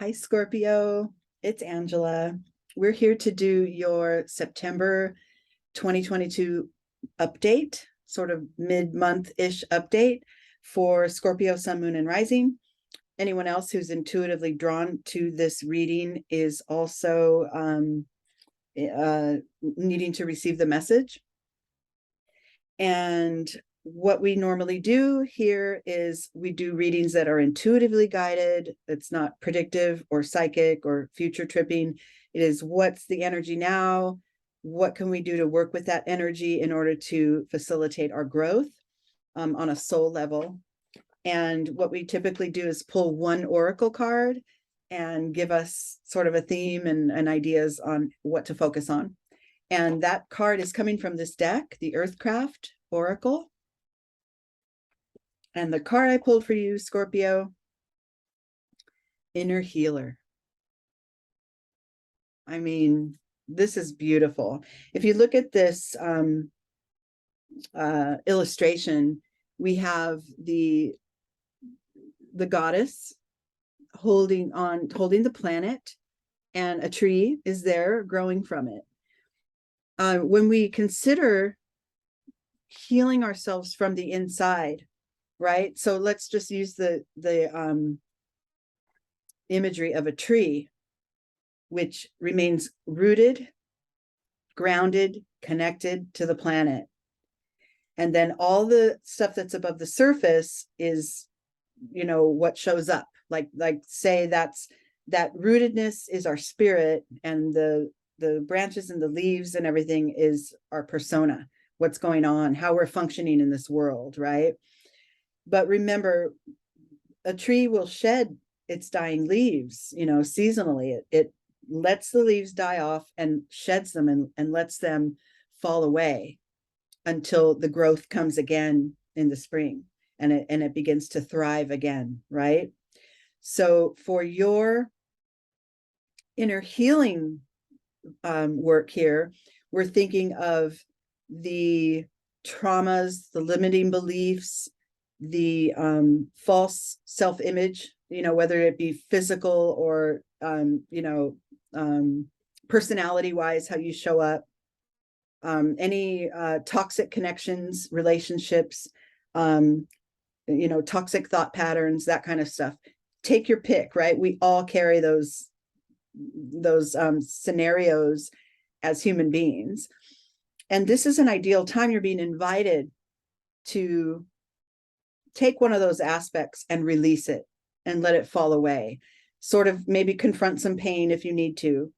Hi, Scorpio. It's Angela. We're here to do your September 2022 update, sort of mid-month-ish update for Scorpio, Sun, Moon, and Rising. Anyone else who's intuitively drawn to this reading is also needing to receive the message. And what we normally do here is we do readings that are intuitively guided. It's not predictive or psychic or future tripping. It is what's the energy now? What can we do to work with that energy in order to facilitate our growth on a soul level? And what we typically do is pull one oracle card and give us sort of a theme and ideas on what to focus on. And that card is coming from this deck, the Earthcraft Oracle. And the card I pulled for you, Scorpio, Inner Healer. I mean, this is beautiful. If you look at this illustration, we have the goddess holding the planet, and a tree is there growing from it. When we consider healing ourselves from the inside, right? So let's just use the imagery of a tree, which remains rooted, grounded, connected to the planet. And then all the stuff that's above the surface is, you know, what shows up. Like say that rootedness is our spirit, and the branches and the leaves and everything is our persona, what's going on, how we're functioning in this world, right? But remember, a tree will shed its dying leaves, you know, seasonally. It lets the leaves die off and sheds them and lets them fall away until the growth comes again in the spring, and it begins to thrive again, right? So for your inner healing work here, we're thinking of the traumas, the limiting beliefs, the false self-image, you know, whether it be physical or personality wise, how you show up, any toxic connections, relationships, toxic thought patterns, that kind of stuff. Take your pick, right? We all carry those scenarios as human beings. And this is an ideal time. You're being invited to take one of those aspects and release it and let it fall away. Sort of maybe confront some pain if you need to,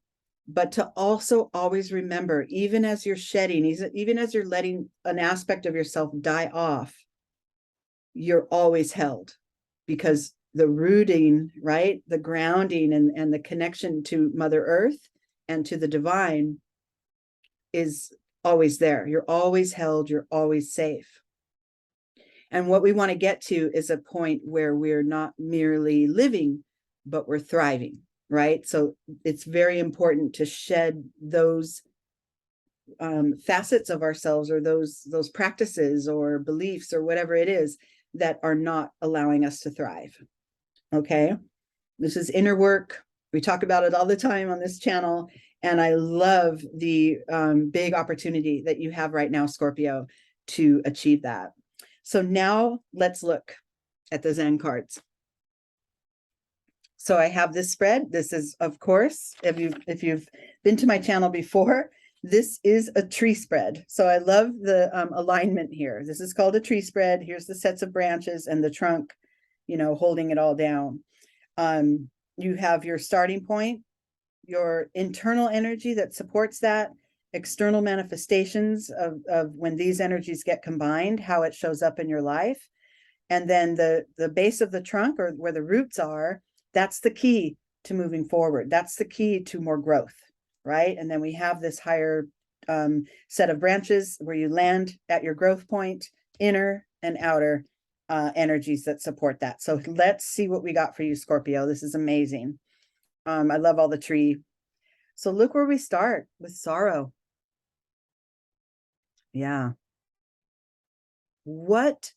but to also always remember, even as you're shedding, even as you're letting an aspect of yourself die off, you're always held, because the rooting, right? The grounding and the connection to Mother Earth and to the divine is always there. You're always held, you're always safe. And what we want to get to is a point where we're not merely living, but we're thriving, right? So it's very important to shed those facets of ourselves, or those practices or beliefs or whatever it is that are not allowing us to thrive. Okay, this is inner work. We talk about it all the time on this channel, and I love the big opportunity that you have right now, Scorpio, to achieve that. So now let's look at the Zen cards. So I have this spread. This is, of course, if you've been to my channel before, this is a tree spread. So I love the alignment here. This is called a tree spread. Here's the sets of branches and the trunk, you know, holding it all down. You have your starting point, your internal energy that supports that, external manifestations of when these energies get combined, how it shows up in your life. And then the base of the trunk, or where the roots are, that's the key to moving forward. That's the key to more growth, right? And then we have this higher set of branches where you land at your growth point, inner and outer energies that support that. So let's see what we got for you, Scorpio. This is amazing. I love all the tree. So look where we start with sorrow. Yeah. What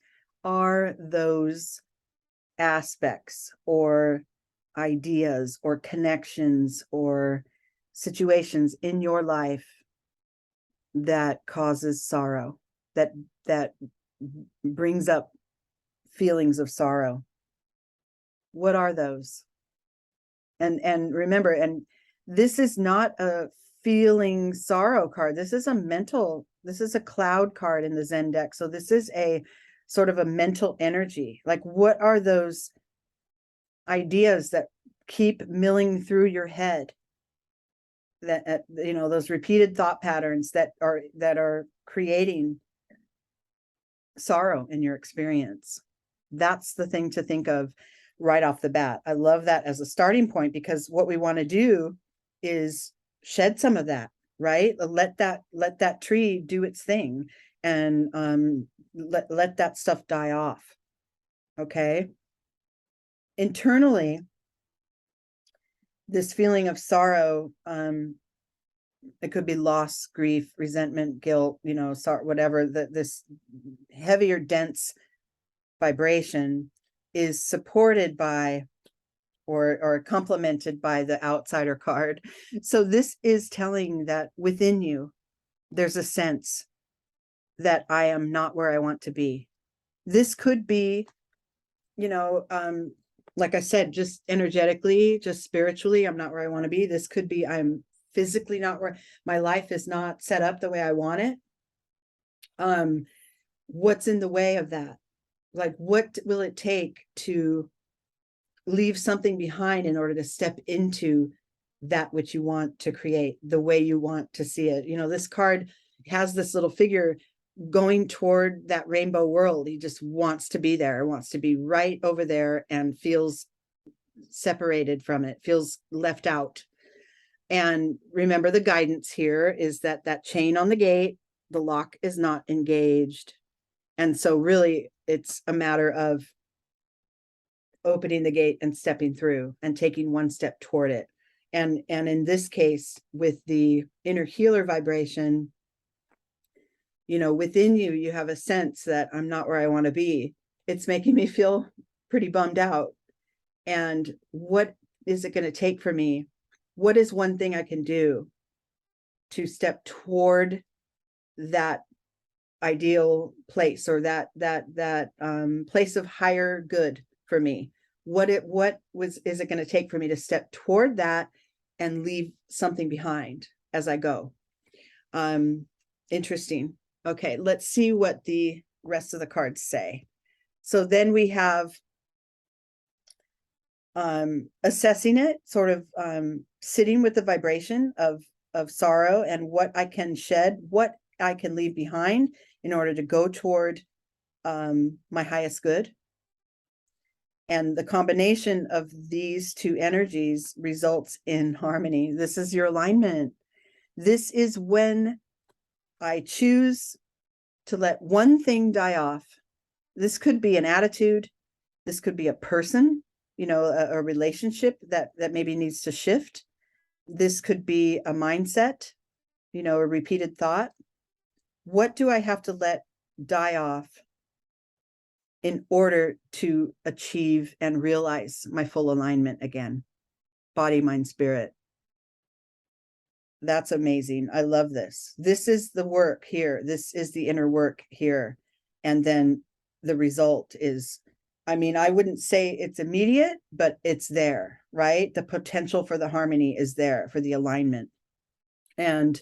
are those aspects or ideas or connections or situations in your life that causes sorrow, that brings up feelings of sorrow? What are those? And remember, and this is not a feeling sorrow card. This is a cloud card in the Zen deck. So this is a sort of a mental energy. Like, what are those ideas that keep milling through your head, that those repeated thought patterns that are creating sorrow in your experience? That's the thing to think of right off the bat. I love that as a starting point, because what we want to do is shed some of that, right? Let that tree do its thing, and let that stuff die off. Okay. Internally, this feeling of sorrow, it could be loss, grief, resentment, guilt, sorrow, whatever, this heavier, dense vibration is supported by or complemented by the outsider card. So this is telling that within you, there's a sense that I am not where I want to be. This could be, like I said, just energetically, just spiritually, I'm not where I want to be. This could be, I'm physically not where, my life is not set up the way I want it. What's in the way of that? Like, what will it take to leave something behind in order to step into that which you want to create, the way you want to see it? This card has this little figure going toward that rainbow world. He just wants to be there, wants to be right over there, and feels separated from it, feels left out. And remember, the guidance here is that chain on the gate, the lock is not engaged. And so really it's a matter of opening the gate and stepping through and taking one step toward it. And in this case, with the inner healer vibration, within you, you have a sense that I'm not where I want to be. It's making me feel pretty bummed out. And what is it going to take for me? What is one thing I can do to step toward that ideal place, or that place of higher good for me? Is it going to take for me to step toward that and leave something behind as I go? Interesting. Okay, let's see what the rest of the cards say. So then we have assessing it, sort of sitting with the vibration of sorrow and what I can shed, what I can leave behind in order to go toward my highest good. And the combination of these two energies results in harmony. This is your alignment. This is when I choose to let one thing die off. This could be an attitude. This could be a person, a relationship that maybe needs to shift. This could be a mindset, a repeated thought. What do I have to let die off in order to achieve and realize my full alignment again? Body, mind, spirit. That's amazing. I love this. This is the work here. This is the inner work here. And then the result is, I wouldn't say it's immediate, but it's there, right? The potential for the harmony is there, for the alignment. And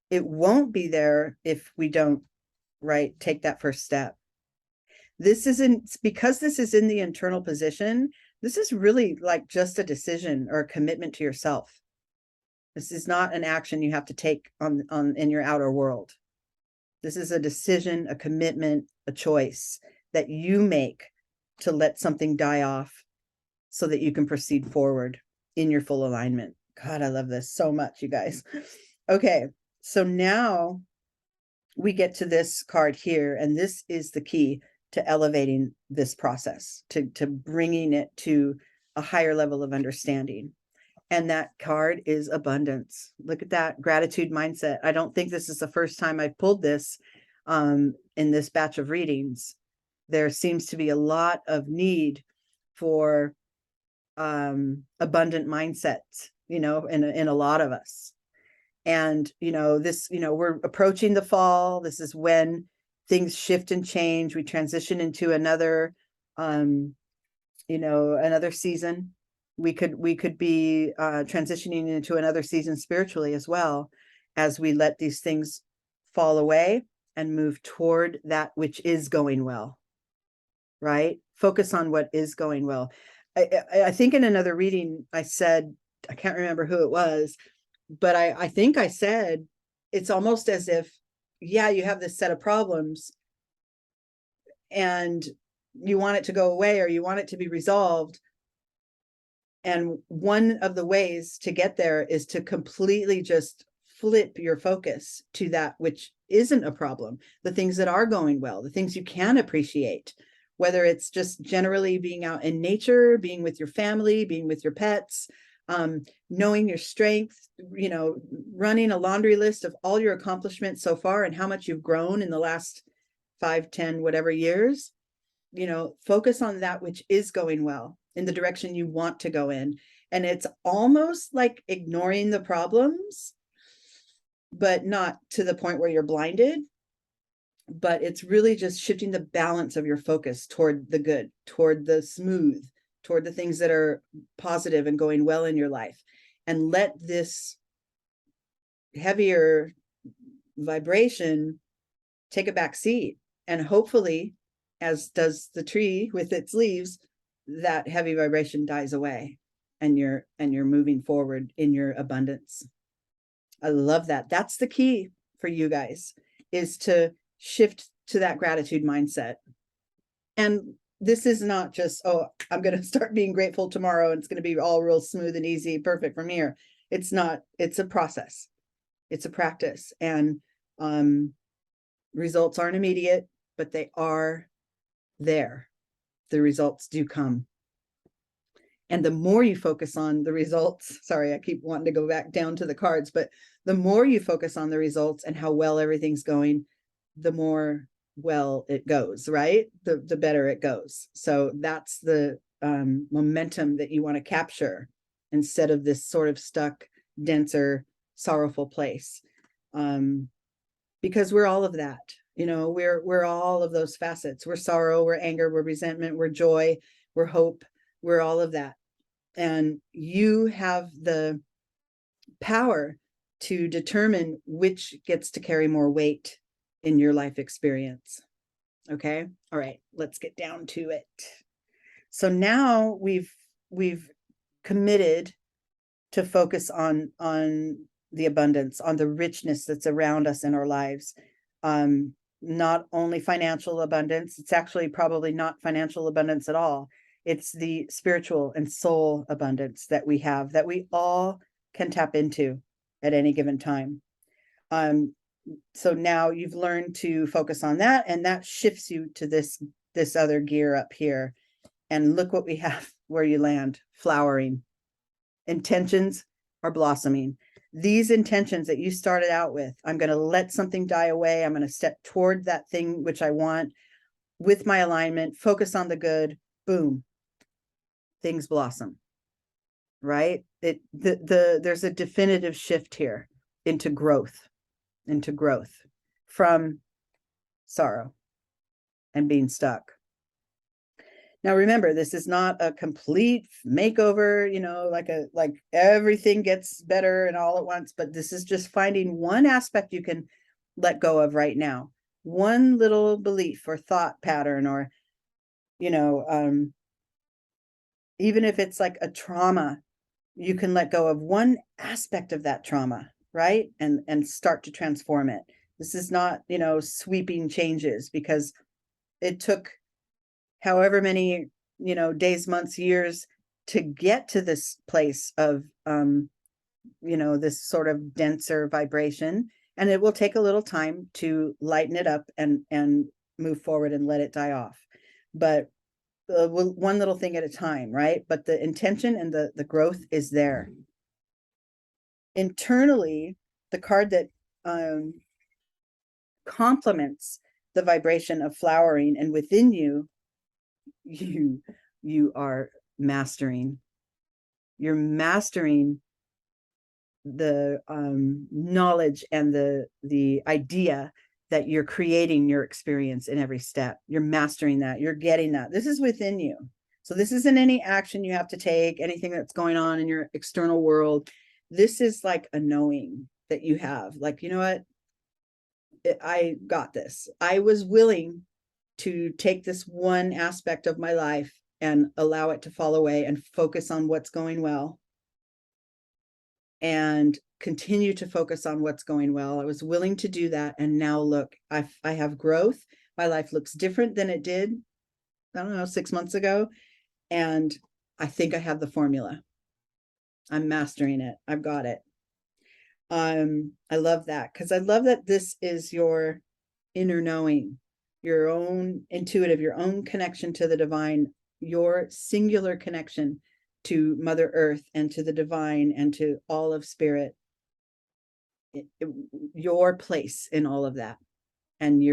it won't be there if we don't, right, take that first step. Because this is in the internal position, this is really like just a decision or a commitment to yourself. This is not an action you have to take in your outer world. This is a decision, a commitment, a choice that you make to let something die off so that you can proceed forward in your full alignment. God, I love this so much, you guys. Okay, so now we get to this card here, and this is the key to elevating this process, to bringing it to a higher level of understanding. And that card is abundance. Look at that, gratitude mindset. I don't think this is the first time I've pulled this in this batch of readings. There seems to be a lot of need for abundant mindsets, in a lot of us. And, this, we're approaching the fall. This is when things shift and change. We transition into another, another season. We could be transitioning into another season spiritually as well, as we let these things fall away and move toward that which is going well, right? Focus on what is going well. I think in another reading, I said, I can't remember who it was, but I think I said, it's almost as if, yeah, you have this set of problems and you want it to go away, or you want it to be resolved. And one of the ways to get there is to completely just flip your focus to that which isn't a problem, the things that are going well, the things you can appreciate, whether it's just generally being out in nature, being with your family, being with your pets, knowing your strength, running a laundry list of all your accomplishments so far and how much you've grown in the last 5, 10, whatever years. Focus on that which is going well in the direction you want to go in. And it's almost like ignoring the problems, but not to the point where you're blinded. But it's really just shifting the balance of your focus toward the good, toward the smooth, toward the things that are positive and going well in your life. And let this heavier vibration take a back seat. And hopefully, as does the tree with its leaves, that heavy vibration dies away and you're moving forward in your abundance. I love that. That's the key for you guys, is to shift to that gratitude mindset. And this is not just, oh, I'm going to start being grateful tomorrow and it's going to be all real smooth and easy, perfect from here. It's not. It's a process. It's a practice. And results aren't immediate, but they are there. The results do come. And the more you focus on the results, sorry, I keep wanting to go back down to the cards, but the more you focus on the results and how well everything's going, the more well it goes, right? The better it goes. So that's the momentum that you want to capture, instead of this sort of stuck, denser, sorrowful place. Because we're all of that. We're all of those facets. We're sorrow, we're anger, we're resentment, we're joy, we're hope, we're all of that. And you have the power to determine which gets to carry more weight in your life experience. Okay. All right, let's get down to it. So now we've committed to focus on the abundance, on the richness that's around us in our lives. Not only financial abundance, it's actually probably not financial abundance at all. It's the spiritual and soul abundance that we have, that we all can tap into at any given time. So now you've learned to focus on that, and that shifts you to this other gear up here. And look what we have where you land: flowering. Intentions are blossoming. These intentions that you started out with, I'm going to let something die away. I'm going to step toward that thing which I want with my alignment, focus on the good, boom, things blossom, right? There's a definitive shift here into growth from sorrow and being stuck. Now, remember, this is not a complete makeover, like everything gets better and all at once, but this is just finding one aspect you can let go of right now. One little belief or thought pattern, or, even if it's like a trauma, you can let go of one aspect of that trauma, right? And start to transform it. This is not, sweeping changes, because it took however many, days, months, years to get to this place of, this sort of denser vibration. And it will take a little time to lighten it up and move forward and let it die off. But one little thing at a time, right? But the intention and the growth is there. Internally, the card that complements the vibration of flowering, and within you, you are mastering. You're mastering the knowledge and the idea that you're creating your experience in every step. You're mastering that. You're getting that. This is within you. So this isn't any action you have to take, anything that's going on in your external world. This is like a knowing that you have, like, you know what? I got this. I was willing to take this one aspect of my life and allow it to fall away and focus on what's going well and continue to focus on what's going well. I was willing to do that. And now look, I have growth. My life looks different than it did, I don't know, 6 months ago. And I think I have the formula. I'm mastering it. I've got it. I love that, because I love that this is your inner knowing, your own intuitive, your own connection to the divine, your singular connection to Mother Earth and to the divine and to all of spirit, your place in all of that. And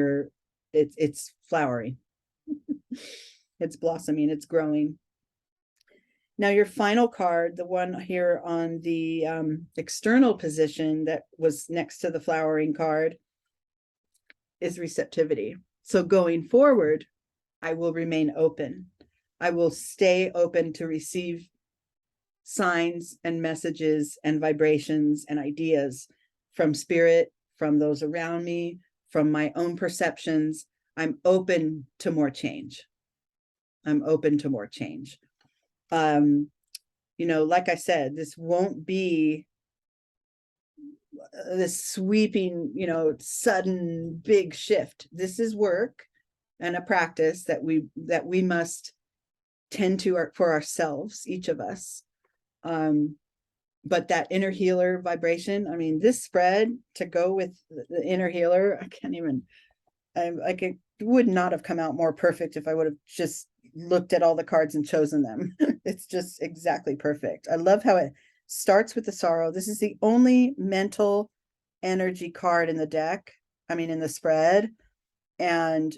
it's flowering. It's blossoming, it's growing. Now your final card, the one here on the external position that was next to the flowering card, is receptivity. So going forward, I will remain open. I will stay open to receive signs and messages and vibrations and ideas from spirit, from those around me, from my own perceptions. I'm open to more change. I'm open to more change. You know, like I said, this won't be this sweeping, you know, sudden big shift. This is work and a practice that we must tend to for ourselves, each of us. But that inner healer vibration, I mean, this spread to go with the inner healer, I can't even, like, it would not have come out more perfect if I would have just looked at all the cards and chosen them. It's just exactly perfect. I love how it starts with the sorrow. This is the only mental energy card in the deck, I mean, in the spread. And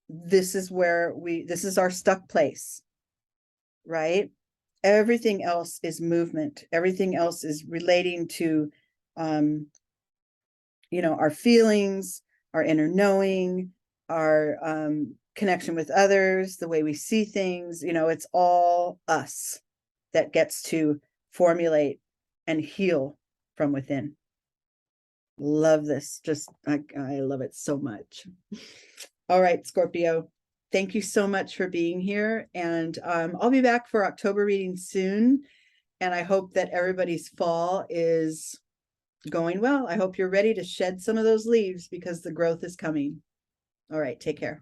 this is where this is our stuck place, right? Everything else is movement. Everything else is relating to, you know, our feelings, our inner knowing, our connection with others, the way we see things. You know, it's all us that gets to formulate and heal from within. Love this. Just, I love it so much. All right, Scorpio, thank you so much for being here. And I'll be back for October reading soon. And I hope that everybody's fall is going well. I hope you're ready to shed some of those leaves, because the growth is coming. All right, take care.